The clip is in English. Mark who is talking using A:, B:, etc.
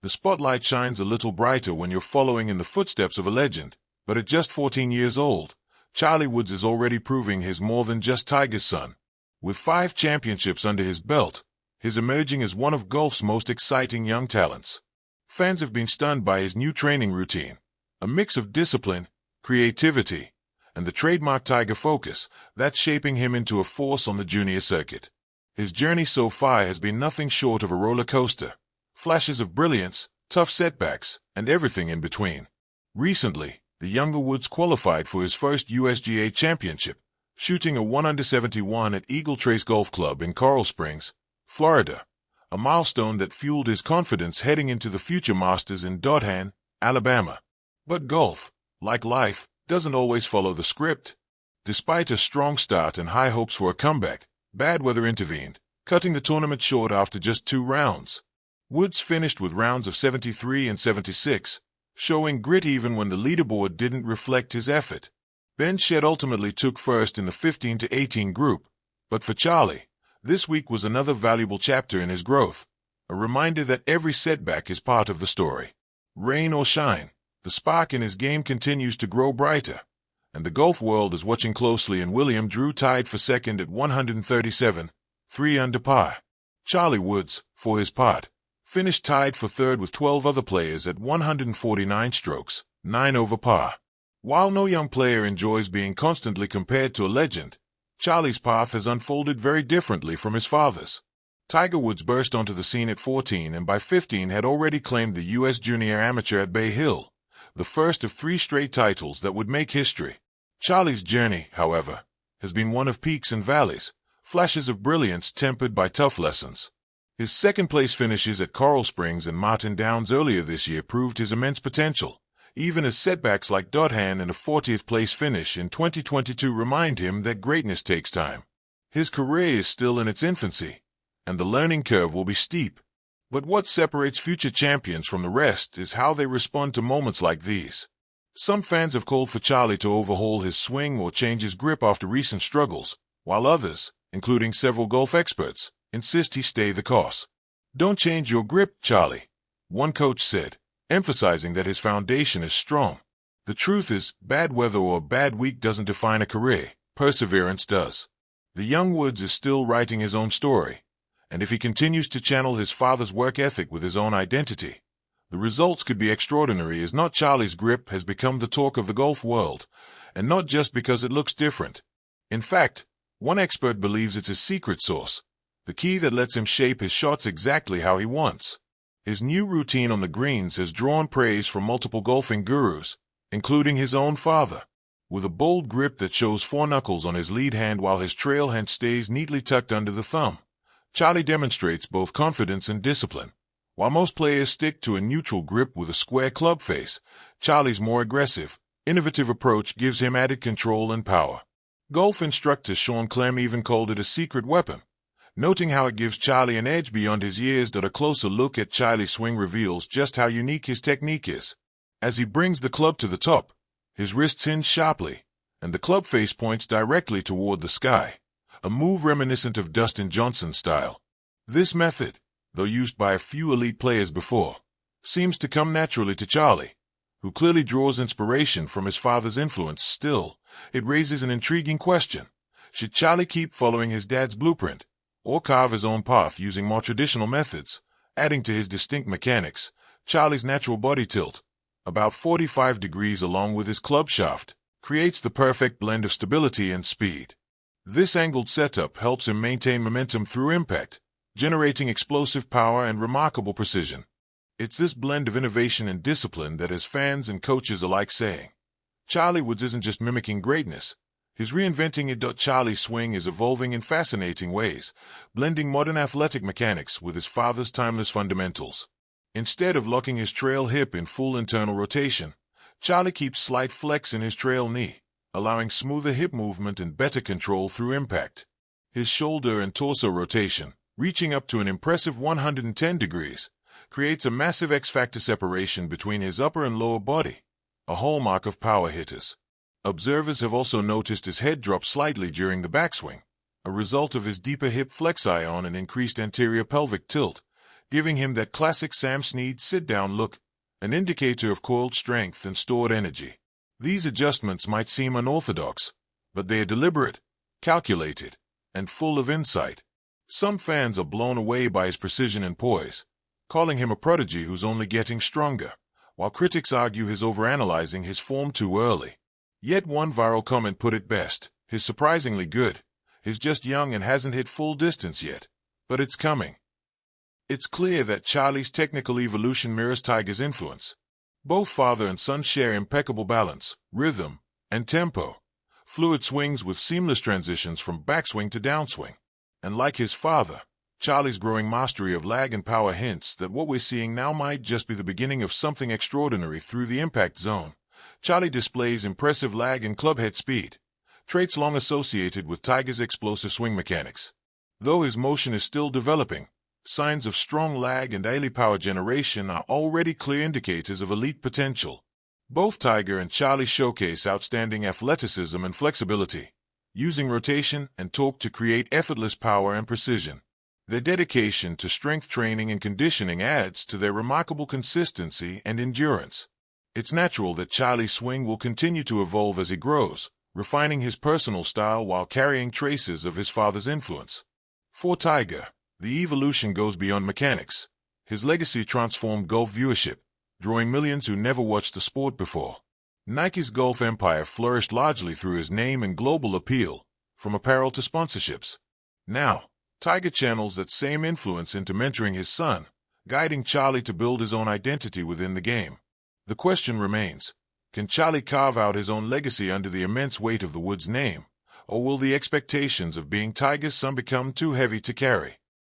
A: The spotlight shines a little brighter when you're following in the footsteps of a legend, but at just 14 years old, Charlie Woods is already proving he's more than just Tiger's son. With 5 championships under his belt, he's emerging as one of golf's most exciting young talents. Fans have been stunned by his new training routine, a mix of discipline, creativity, and the trademark Tiger focus that's shaping him into a force on the junior circuit. His journey so far has been nothing short of a roller coaster. Flashes of brilliance, tough setbacks, and everything in between. Recently, the younger Woods qualified for his first USGA championship, shooting a 1-under-71 at Eagle Trace Golf Club in Coral Springs, Florida, a milestone that fueled his confidence heading into the future Masters in Dothan, Alabama. But golf, like life, doesn't always follow the script. Despite a strong start and high hopes for a comeback, bad weather intervened, cutting the tournament short after just 2 rounds. Woods finished with rounds of 73 and 76, showing grit even when the leaderboard didn't reflect his effort. Ben Shed ultimately took first in the 15-18 group, but for Charlie, this week was another valuable chapter in his growth, a reminder that every setback is part of the story. Rain or shine, the spark in his game continues to grow brighter, and the golf world is watching closely. And William Drew tied for second at 137, 3 under par. Charlie Woods, for his part, finished tied for third with 12 other players at 149 strokes, 9 over par. While no young player enjoys being constantly compared to a legend, Charlie's path has unfolded very differently from his father's. Tiger Woods burst onto the scene at 14 and by 15 had already claimed the U.S. Junior Amateur at Bay Hill, the first of 3 straight titles that would make history. Charlie's journey, however, has been one of peaks and valleys, flashes of brilliance tempered by tough lessons. His second-place finishes at Coral Springs and Martin Downs earlier this year proved his immense potential, even as setbacks like Dothan and a 40th-place finish in 2022 remind him that greatness takes time. His career is still in its infancy, and the learning curve will be steep. But what separates future champions from the rest is how they respond to moments like these. Some fans have called for Charlie to overhaul his swing or change his grip after recent struggles, while others, including several golf experts, insist he stay the course. "Don't change your grip, Charlie," one coach said, emphasizing that his foundation is strong. The truth is, bad weather or a bad week doesn't define a career, perseverance does. The young Woods is still writing his own story, and if he continues to channel his father's work ethic with his own identity, the results could be extraordinary. As not Charlie's grip has become the talk of the golf world, and not just because it looks different. In fact, one expert believes it's his secret sauce, the key that lets him shape his shots exactly how he wants. His new routine on the greens has drawn praise from multiple golfing gurus, including his own father. With a bold grip that shows 4 knuckles on his lead hand while his trail hand stays neatly tucked under the thumb, Charlie demonstrates both confidence and discipline. While most players stick to a neutral grip with a square club face, Charlie's more aggressive, innovative approach gives him added control and power. Golf instructor Sean Clem even called it a secret weapon, noting how it gives Charlie an edge beyond his years. A closer look at Charlie's swing reveals just how unique his technique is. As he brings the club to the top, his wrists hinge sharply, and the club face points directly toward the sky, a move reminiscent of Dustin Johnson's style. This method, though used by a few elite players before, seems to come naturally to Charlie, who clearly draws inspiration from his father's influence. Still, it raises an intriguing question. Should Charlie keep following his dad's blueprint, or carve his own path using more traditional methods, adding to his distinct mechanics? Charlie's natural body tilt, about 45 degrees along with his club shaft, creates the perfect blend of stability and speed. This angled setup helps him maintain momentum through impact, generating explosive power and remarkable precision. It's this blend of innovation and discipline that has fans and coaches alike saying, Charlie Woods isn't just mimicking greatness, he's reinventing it. Charlie's swing is evolving in fascinating ways, blending modern athletic mechanics with his father's timeless fundamentals. Instead of locking his trail hip in full internal rotation, Charlie keeps slight flex in his trail knee, allowing smoother hip movement and better control through impact. His shoulder and torso rotation, reaching up to an impressive 110 degrees, creates a massive X-factor separation between his upper and lower body, a hallmark of power hitters. Observers have also noticed his head drop slightly during the backswing, a result of his deeper hip flexi on and increased anterior pelvic tilt, giving him that classic Sam Snead sit-down look, an indicator of coiled strength and stored energy. These adjustments might seem unorthodox, but they are deliberate, calculated, and full of insight. Some fans are blown away by his precision and poise, calling him a prodigy who's only getting stronger, while critics argue he's overanalyzing his form too early. Yet one viral comment put it best: "He's surprisingly good. He's just young and hasn't hit full distance yet, but it's coming." It's clear that Charlie's technical evolution mirrors Tiger's influence. Both father and son share impeccable balance, rhythm, and tempo, fluid swings with seamless transitions from backswing to downswing. And like his father, Charlie's growing mastery of lag and power hints that what we're seeing now might just be the beginning of something extraordinary through the impact zone. Charlie displays impressive lag and clubhead speed, traits long associated with Tiger's explosive swing mechanics. Though his motion is still developing, signs of strong lag and early power generation are already clear indicators of elite potential. Both Tiger and Charlie showcase outstanding athleticism and flexibility, using rotation and torque to create effortless power and precision. Their dedication to strength training and conditioning adds to their remarkable consistency and endurance. It's natural that Charlie's swing will continue to evolve as he grows, refining his personal style while carrying traces of his father's influence. For Tiger, the evolution goes beyond mechanics. His legacy transformed golf viewership, drawing millions who never watched the sport before. Nike's golf empire flourished largely through his name and global appeal, from apparel to sponsorships. Now, Tiger channels that same influence into mentoring his son, guiding Charlie to build his own identity within the game. The question remains, can Charlie carve out his own legacy under the immense weight of the Woods name, or will the expectations of being Tiger's son become too heavy to carry?